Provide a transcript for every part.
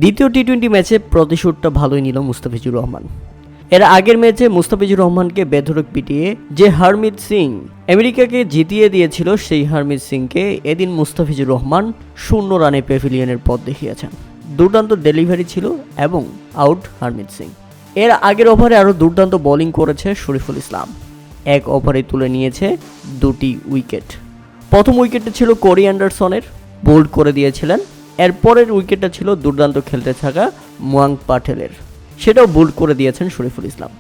দ্বিতীয় টি-20 ম্যাচে প্রতিশোধটা ভালোই নিল মুস্তাফিজুর রহমান। এর আগের ম্যাচে মুস্তাফিজুর রহমানকে বেধড়ক পিটিয়ে যে হারমিত সিং আমেরিকাকে জিতিয়ে দিয়েছিল, সেই হারমিত সিংকে এদিন মুস্তাফিজুর রহমান 0 রানে প্যাভিলিয়নের পথ দেখিয়েছেন। দুর্দান্ত ডেলিভারি ছিল এবং আউট হারমিত সিং। এর আগের ওভারে আরও দুর্দান্ত বোলিং করেছে শরীফুল ইসলাম। এক ওভারে তুলে নিয়েছে 2টি উইকেট। প্রথম উইকেটটা ছিল কোরি অ্যান্ডারসনের, বোল্ড করে দিয়েছিলেন। এরপরের উইকেটটা ছিল দুর্দান্ত খেলতে থাকা মুয়াং পাটেলের, সেটাও বোল্ড করে দিয়েছেন শরীফুল ইসলাম।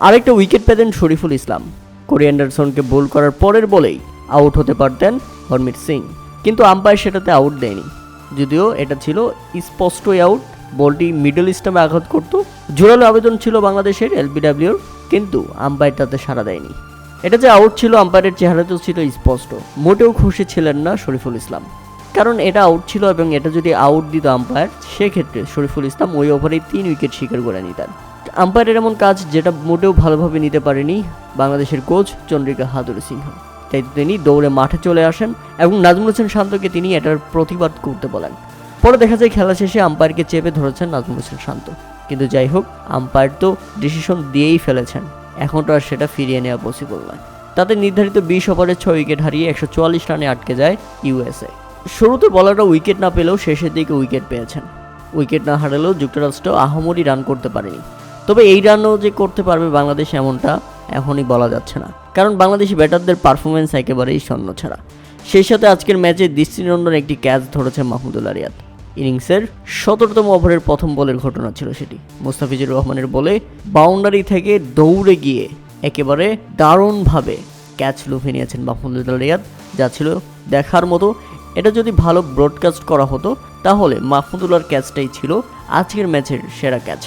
আরেকটা উইকেট পেতেন শরীফুল ইসলাম। কোরি অ্যান্ডারসনকে বোল্ড করার পরের বলেই আউট হতে পারতেন হরমিত সিং, কিন্তু আম্পায়ার সেটাতে আউট দেয়নি। যদিও এটা ছিল স্পষ্টই আউট, বলটি মিডল স্টাম্পে আঘাত করত। জোরালো আবেদন ছিল বাংলাদেশের এলবিডব্লিউর, কিন্তু আম্পায়ার তাতে সাড়া দেয়নি। এটা যে আউট ছিল আম্পায়ারের চেহারাতেও ছিল স্পষ্ট। মোটেও খুশি ছিলেন না শরীফুল ইসলাম, কারণ এটা আউট ছিল এবং এটা যদি আউট দিত আম্পায়ার, সেক্ষেত্রে শরীফুল ইসলাম ওই ওভারেই 3 উইকেট শিকার করে নিতেন। আম্পায়ারের এমন কাজ যেটা মোটেও ভালোভাবে নিতে পারেনি বাংলাদেশের কোচ চন্দ্রিকা হাথুরুসিংহ সিংহ। তাই তিনি দৌড়ে মাঠে চলে আসেন এবং নাজমুল হোসেন শান্তকে তিনি এটার প্রতিবাদ করতে বলেন। পরে দেখা যায় খেলা শেষে আম্পায়ারকে চেপে ধরেছেন নাজমুল হোসেন শান্ত। কিন্তু যাই হোক, আম্পায়ার তো ডিসিশন দিয়েই ফেলেছেন, এখন তো আর সেটা ফিরিয়ে নেওয়া পসিবল নয়। তাতে নির্ধারিত 20 ওভারে 6 উইকেট হারিয়ে 144 রানে আটকে যায় ইউএসএ। শুরুতে বলাররা উইকেট না পেলেও শেষের দিকে উইকেট পেয়েছেন। উইকেট না হারালেও যুক্তরাষ্ট্র আহামরি রান করতে পারেনি। তবে এই রানও যে করতে পারবে বাংলাদেশ এমনটা এখনই বলা যাচ্ছে না, কারণ বাংলাদেশি ব্যাটারদের পারফরমেন্স একেবারেই শূন্য ছাড়া। সেই সাথে আজকের ম্যাচে দৃষ্টিনন্দন একটি ক্যাচ ধরেছে মাহমুদুল্লাহ রিয়াদ। ইনিংসের 17তম ওভারের প্রথম বলের ঘটনা ছিল সেটি। মুস্তাফিজুর রহমানের বলে বাউন্ডারি থেকে দৌড়ে গিয়ে একেবারে দারুণভাবে ক্যাচ লুফে নিয়েছেন মাহমুদুল্লাহ রিয়াদ, যা ছিল দেখার মতো। এটা যদি ভালো ব্রডকাস্ট করা হতো তাহলে মাহমুদুল্লাহর ক্যাচটাই ছিল আজকের ম্যাচের সেরা ক্যাচ।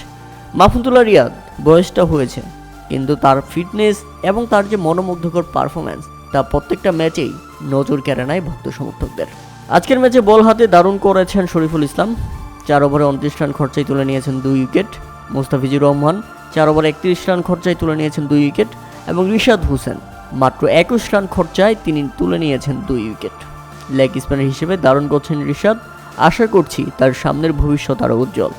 মাহমুদুল্লাহ রিয়াদ বয়সটা হয়েছে, কিন্তু তার ফিটনেস এবং তার যে মনোমুগ্ধকর পারফরম্যান্স, তা প্রত্যেকটা ম্যাচেই নজর কেড়ে নেয় ভক্ত সমর্থকদের। আজকের ম্যাচে বল হাতে দারুণ করেছেন শরীফুল ইসলাম। 4 ওভারে 29 রান খরচায় তুলে নিয়েছেন 2 উইকেট। মুস্তাফিজুর রহমান 4 ওভারে 31 রান খরচায় তুলে নিয়েছেন 2 উইকেট এবং রিশাদ হোসেন মাত্র 21 রান খরচায় তিনি তুলে নিয়েছেন 2 উইকেট। লেগ স্পিনার হিসেবে দারুণ করছেন রিশাদ। আশা করছি তার সামনের ভবিষ্যৎ আরও উজ্জ্বল।